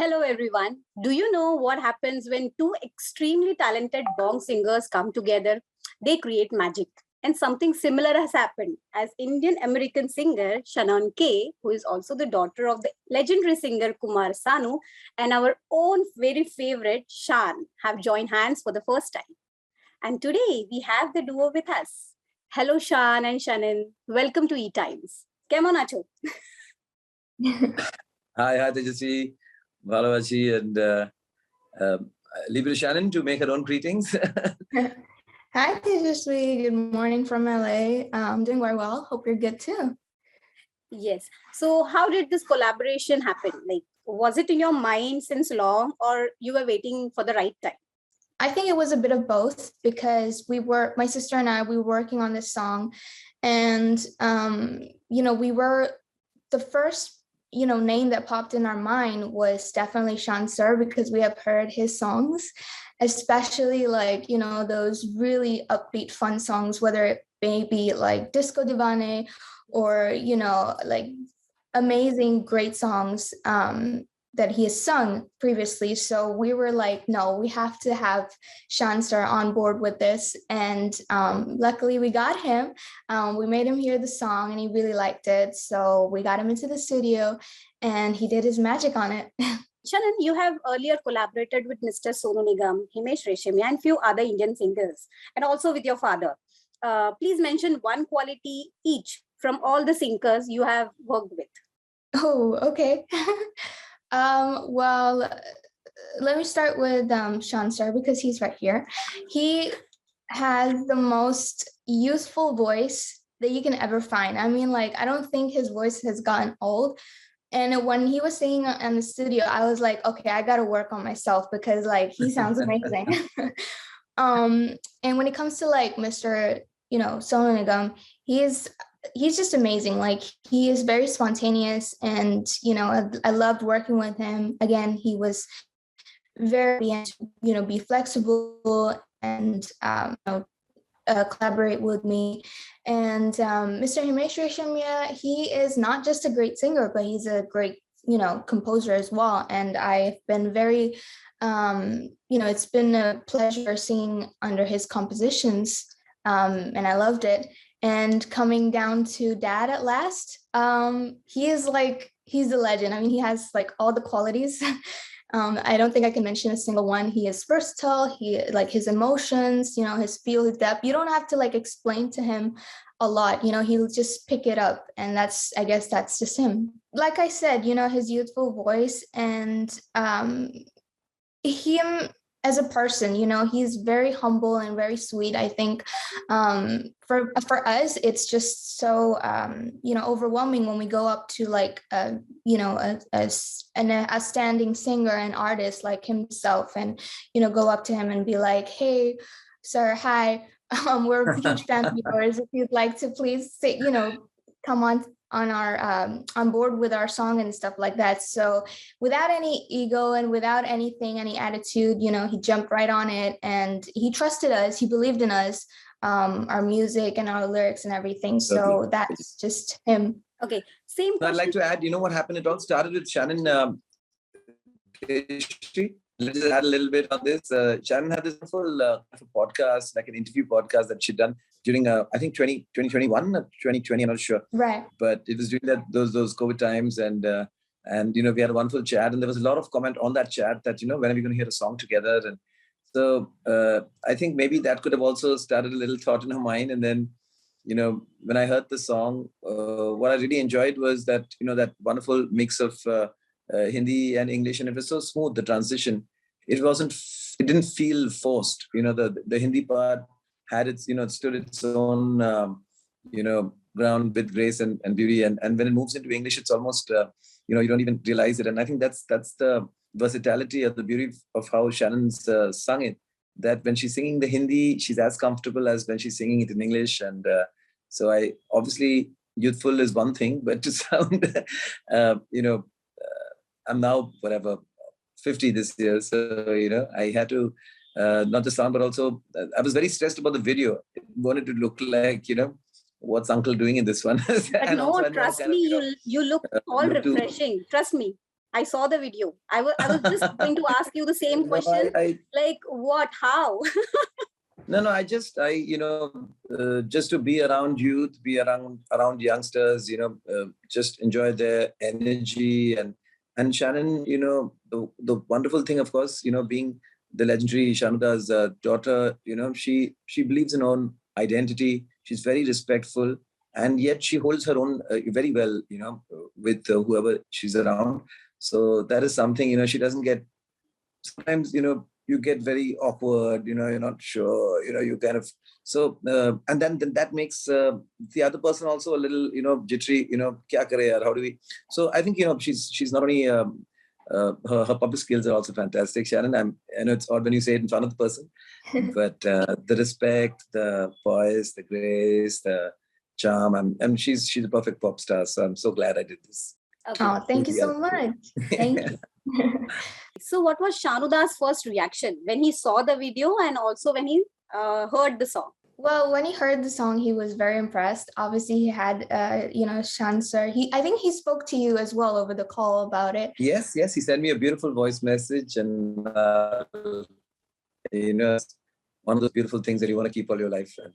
Hello, everyone. Do you know what happens when two extremely talented bong singers come together? They create magic. And something similar has happened as Indian American singer Shannon K, who is also the daughter of the legendary singer Kumar Sanu, and our own very favorite Shaan have joined hands for the first time. And today we have the duo with us. Hello, Shaan and Shannon. Welcome to ETimes. Kemon acho? Hi, Tejasvi, Balaji, and leave it to Shannon to make her own greetings. Hi, Tejasvi. Good morning from LA. I'm doing very well. Hope you're good too. Yes. So how did this collaboration happen? Like, was it in your mind since long or you were waiting for the right time? I think it was a bit of both because my sister and I, we were working on this song and, we were the first name that popped in our mind was definitely Shaan Sir because we have heard his songs, especially those really upbeat fun songs, whether it may be like Disco Divane or, amazing, great songs that he has sung previously. So we were like, no, we have to have Shaan Sir on board with this. And luckily we got him. We made him hear the song and he really liked it. So we got him into the studio and he did his magic on it. Shannon, you have earlier collaborated with Mr. Sonu Nigam, Himesh Reshammiya, and few other Indian singers, and also with your father. Please mention one quality each from all the singers you have worked with. Oh, okay. Well, let me start with Shaan Sir because he's right here. He has the most youthful voice that you can ever find. I mean, I don't think his voice has gotten old. And when he was singing in the studio, I was like, okay, I got to work on myself because he sounds amazing. And when it comes to Mr. Sonu Nigam, he's just amazing. He is very spontaneous and, I loved working with him. Again, he was very, be flexible and, collaborate with me. And Mr. Himesh Reshammiya, he is not just a great singer, but he's a great, composer as well. And I've been very, it's been a pleasure singing under his compositions. And I loved it. And coming down to Dad at last, he's a legend. I mean, he has all the qualities. I don't think I can mention a single one. He is versatile. He his emotions, his feel, his depth. You don't have to explain to him a lot. He'll just pick it up, and I guess that's just him. Like I said, his youthful voice and him as a person, he's very humble and very sweet. I think for us, it's just so, overwhelming when we go up to a standing singer and artist like himself and, go up to him and be like, hey, sir, hi, we're huge fans of yours. If you'd like to please say, come on our on board with our song and stuff like that. So without any ego and without any attitude, he jumped right on it and he trusted us. He believed in us, our music and our lyrics and everything. So that's just him. Okay, same question. I'd like to add, what happened? It all started with Shannon. Let's just add a little bit on this. Shannon had this full podcast, like an interview podcast that she'd done during, I think 2021 or 2020, I'm not sure. Right. But it was during those COVID times. And we had a wonderful chat. And there was a lot of comment on that chat that, when are we going to hear a song together? And so I think maybe that could have also started a little thought in her mind. And then, when I heard the song, what I really enjoyed was that, that wonderful mix of Hindi and English. And it was so smooth, the transition. It didn't feel forced. The Hindi part had its, it stood its own, ground with grace and beauty. And when it moves into English, it's almost, you don't even realize it. And I think that's the versatility of the beauty of how Shannon's sung it, that when she's singing the Hindi, she's as comfortable as when she's singing it in English. And so obviously youthful is one thing, but to sound, I'm now, 50 this year. So, I had to not just sound, but also I was very stressed about the video. I wanted to look like, what's uncle doing in this one? But no, trust me, you look all refreshing. Trust me. I saw the video. I was just going to ask you the same No, question. I Like what? How? no, just to be around youth, be around youngsters, just enjoy their energy and Shannon, the wonderful thing, of course, being the legendary Shanuda's daughter, she believes in her own identity. She's very respectful, and yet she holds her own very well, with whoever she's around. So that is something, she doesn't get sometimes you get very awkward, you're not sure, you kind of so and then that makes the other person also a little jittery, kya kare yaar, how do we. So I think she's not only her public skills are also fantastic, Shannon. I know it's odd when you say it in front of the person, but the respect, the voice, the grace, the charm, and she's a perfect pop star, so I'm so glad I did this. Okay. Oh, thank you so much. Thank you. So what was Shanuda's first reaction when he saw the video and also when he heard the song? Well, when he heard the song, he was very impressed. Obviously, he had, Shaan sir. I think he spoke to you as well over the call about it. Yes, he sent me a beautiful voice message, and one of those beautiful things that you want to keep all your life. And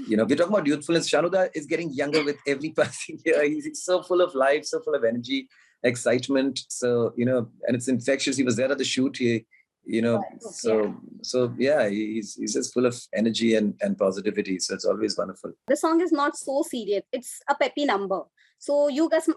we're talking about youthfulness. Shanuda is getting younger with every passing year. He's so full of life, so full of energy, excitement. So and it's infectious. He was there at the shoot. He's just full of energy and positivity. So it's always wonderful. The song is not so serious. It's a peppy number. So you guys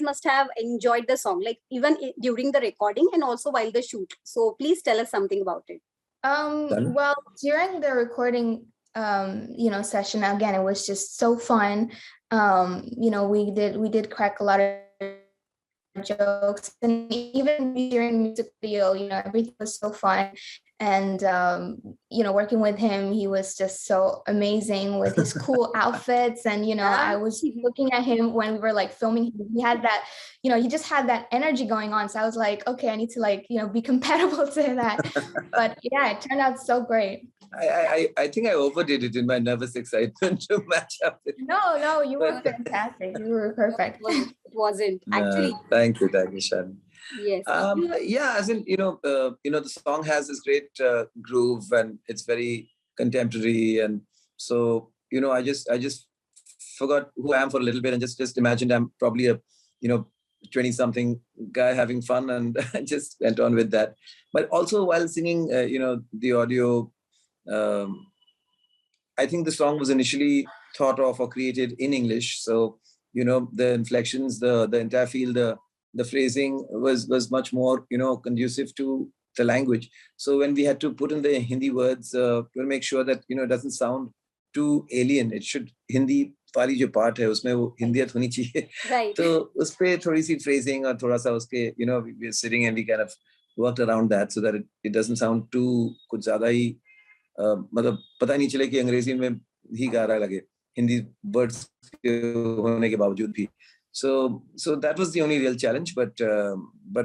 must have enjoyed the song, like even during the recording and also while the shoot. So please tell us something about it. Well, during the recording, session, again, it was just so fun. We did crack a lot of jokes, and even during the music video, everything was so fun. And working with him, he was just so amazing with his cool outfits. And I was looking at him when we were like filming. He had that, he just had that energy going on. So I was like, okay, I need to be compatible to that. But yeah, it turned out so great. I think I overdid it in my nervous excitement to match up. No, you were fantastic. You were perfect. It wasn't actually. Thank you, Shannon. Yes. As in, the song has this great groove, and it's very contemporary. And so, I just forgot who I am for a little bit and just imagined I'm probably a, 20-something guy having fun, and I just went on with that. But also while singing, the audio, I think the song was initially thought of or created in English. So, the inflections, the entire feel, the phrasing was much more, conducive to the language. So when we had to put in the Hindi words, to make sure that, it doesn't sound too alien, it should Hindi वाली जो part है उसमें वो हिंदियत होनी चाहिए. Right. तो उस पे थोड़ी सी phrasing और थोड़ा सा उसके, we're sitting and we kind of worked around that so that it doesn't sound too कुछ ज़्यादा ही मतलब पता नहीं चले कि अंग्रेजी में ही गा रहा लगे हिंदी words होने के बावजूद भी. So that was the only real challenge, but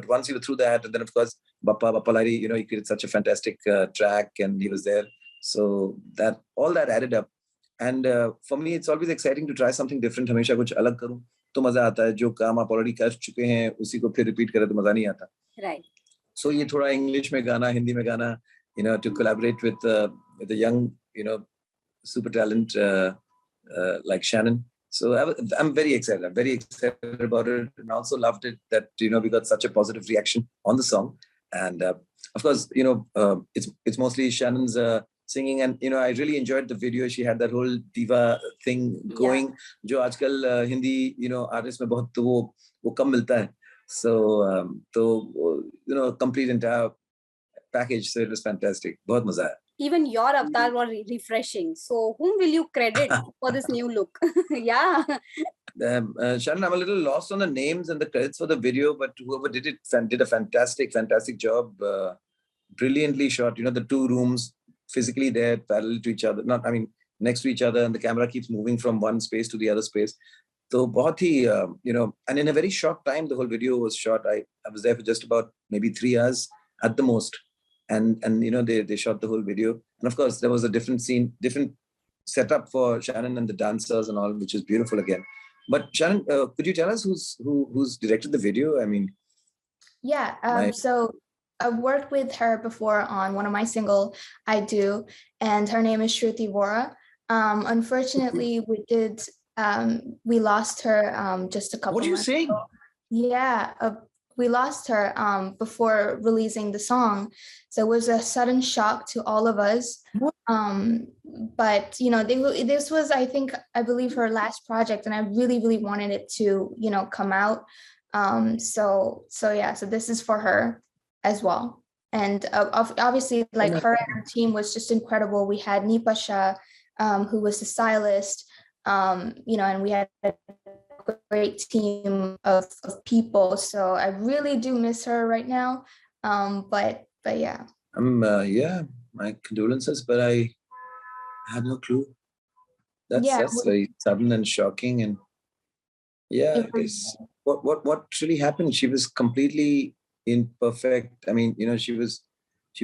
once you were through that, and then of course Bappa Lari, he created such a fantastic track, and he was there. So that all that added up, and for me it's always exciting to try something different. हमेशा कुछ अलग करूं तो मजा आता है. जो काम आप already कर चुके हैं उसी को फिर repeat करें तो मजा नहीं आता. Right. So ये थोड़ा English में गाना, हिंदी में गाना, to collaborate with a young, super talent like Shannon. So I'm very excited. I'm very excited about it, and also loved it that we got such a positive reaction on the song. And of course, it's mostly Shannon's singing, and I really enjoyed the video. She had that whole diva thing going. जो आजकल Hindi artists में बहुत वो कम मिलता है. So complete entire package. So it was fantastic. बहुत मजा आया. Even your avatar was refreshing. So whom will you credit for this new look? Yeah. Shannon, I'm a little lost on the names and the credits for the video, but whoever did it did a fantastic job. Brilliantly shot. The two rooms physically there, parallel to each other. Next to each other, and the camera keeps moving from one space to the other space. So बहुत ही, and in a very short time, the whole video was shot. I was there for just about maybe 3 hours at the most. And they shot the whole video, and of course there was a different scene, different setup for Shannon and the dancers and all, which is beautiful again. But Shannon, could you tell us who's directed the video? I mean, Yeah. So I've worked with her before on one of my single, I Do, and her name is Shruti Vora. Unfortunately, we lost her just a couple What are you months saying? ago. Yeah, we lost her before releasing the song. So it was a sudden shock to all of us. But this was, I believe, her last project, and I really, really wanted it to, come out. So this is for her as well. And obviously, Oh like my her and God. her team was just incredible. We had Nipasha, who was the stylist, and we had a great team of people. So I really do miss her right now. But yeah. Yeah, my condolences, but I had no clue. Yeah, That's very sudden and shocking. And yeah, it it was. is. What really happened? She was completely imperfect. I mean, she was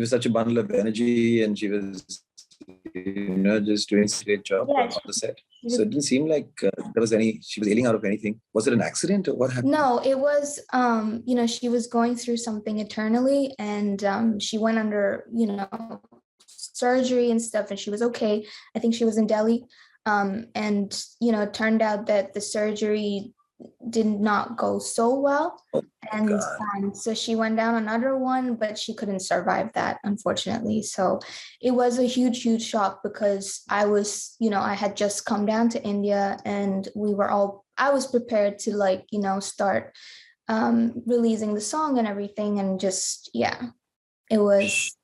such a bundle of energy, and she was, just doing a great job Yeah, on the set. she So was. it didn't seem like she was ailing out of anything. Was it an accident or what happened? No, it was, she was going through something internally, and she went under, surgery and stuff, and she was okay. I think she was in Delhi. And, it turned out that the surgery did not go so well. Oh my And God. so she went down another one, but she couldn't survive that, unfortunately. So it was a huge, huge shock because I had just come down to India, and I was prepared to start releasing the song and everything. And just, yeah, it was.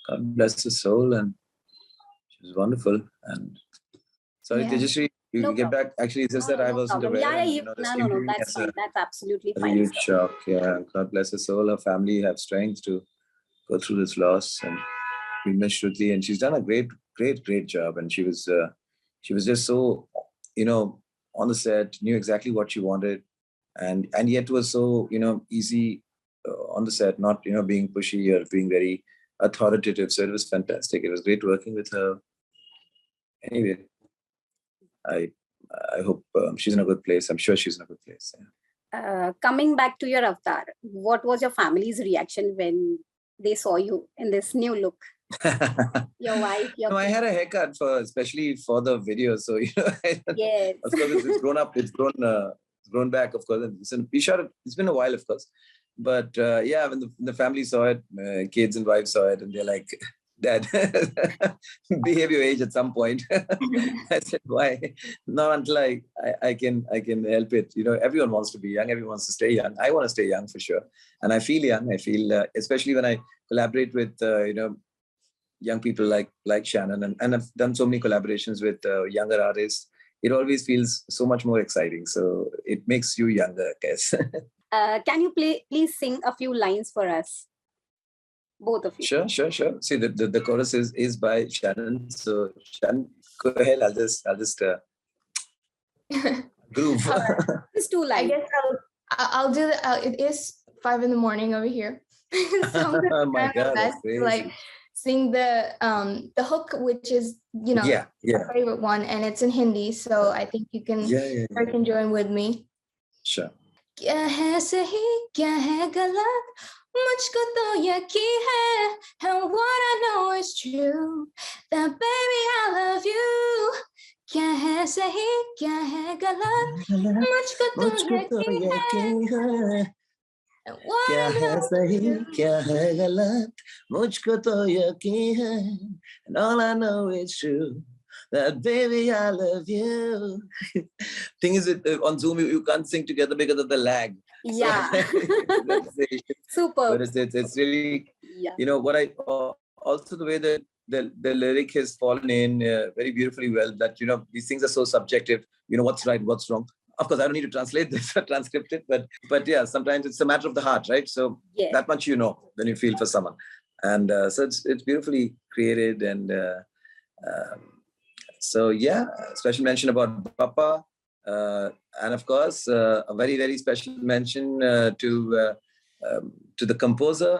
God bless her soul, and she was wonderful. And sorry, Yeah. Tejasvi, you No get problem. back. Actually, it's just No, that no, I no wasn't problem. aware, Yeah, and no, this no, came to no. me That's as fine. That's absolutely a fine, huge sir. shock. Yeah, God bless her soul. Her family have strength to go through this loss, and we miss Shruti, and she's done a great, great, great job. And she was just so, on the set, knew exactly what she wanted, and yet was so, easy on the set, not being pushy or being very authoritative. So it was fantastic. It was great working with her. Anyway, I I hope she's in a good place. I'm sure she's in a good place. Coming back to your avatar, what was your family's reaction when they saw you in this new look? Yeah. Your wife, your No, I kids. had a haircut especially for the video. So Yes. of course it's grown up. It's grown back. Of course, and we shot it. It's been a while, of course, but yeah, when the family saw it, kids and wife saw it, and they're like, "Dad, behave your age at some point." I said, "Why? Not until I can help it. Everyone wants to be young. Everyone wants to stay young. I want to stay young for sure, and I feel young. I feel especially when I collaborate with young people like Shannon, and I've done so many collaborations with younger artists. It always feels so much more exciting. So it makes you younger, I guess. Can you please sing a few lines for us, both of you? Sure. See, the chorus is by Shannon. So Shannon, go ahead. I'll just groove. All right. Just two I lines. guess I'll do that. It is 5 a.m. over here. So I'm gonna Oh my try my God, that's best to crazy. sing the hook, which is Yeah. my favorite one, and it's in Hindi. So I think you Yeah. can join with me. Sure. क्या है सही क्या है गलत मुझको तो यकीन है and what I know is true that baby I love you क्या है सही क्या है गलत मुझको तो मुझको तो यकीन है यकीन है and what क्या I है know is सही true. क्या है गलत मुझको तो यकीन है and all I know is true that baby I love you. Thing is, on Zoom you can't sing together because of the lag. Yeah. That's the issue. Super. But it's really, Yeah. what I also the way that the lyric has fallen in very beautifully well. That these things are so subjective. What's right, what's wrong. Of course, I don't need to translate this or transcript it, but yeah, sometimes it's a matter of the heart, right? So Yeah. that much when you feel for someone, and so it's beautifully created, and so yeah, special mention about Papa, and of course a very very special mention to the composer,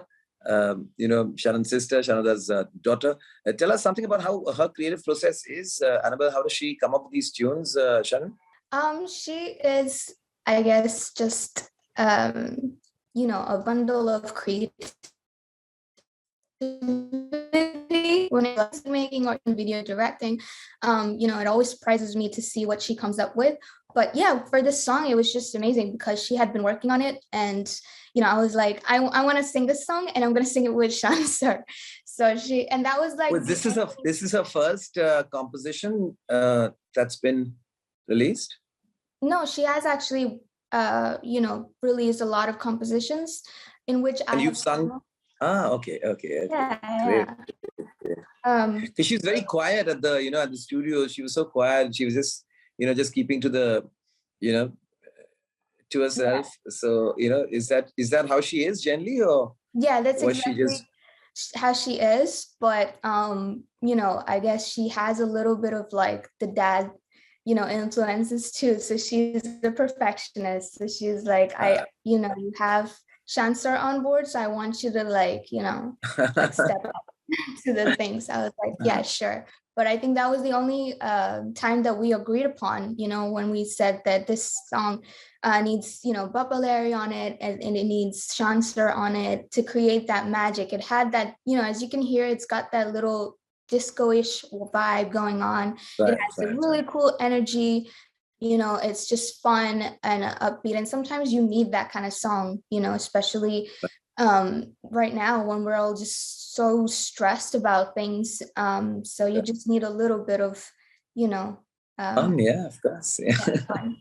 Shannon's sister, Shannon's daughter. Tell us something about how her creative process is, Annabelle. How does she come up with these tunes, Shannon? She is, I guess, just a bundle of creativity when it's making or in video directing. It always surprises me to see what she comes up with. But yeah, for this song, it was just amazing because she had been working on it, and I was like, I want to sing this song, and I'm going to sing it with Shan sir. So and that was like, Well, this is her first composition that's been released. No, she has actually released a lot of compositions in which And I you've have sung. Okay. Yeah. Because she's very quiet at the at the studio. She was so quiet. She was just just keeping to the to herself. Yeah. So is that how she is generally, or yeah, that's was exactly she just how she is? But I guess she has a little bit of like the dad influences too. So she's the perfectionist. So she's like, you have Chancellor on board, so I want you to like step up to the things. I was like, yeah, sure. But I think that was the only time that we agreed upon, when we said that this song needs, Baba Larry on it, and it needs Chancellor on it to create that magic. It had that, as you can hear, it's got that little disco-ish vibe going on. It has a really cool energy. It's just fun and upbeat. And sometimes you need that kind of song, especially right now when we're all just so stressed about things. So you just need a little bit of, yeah, of course. Yeah. Fun.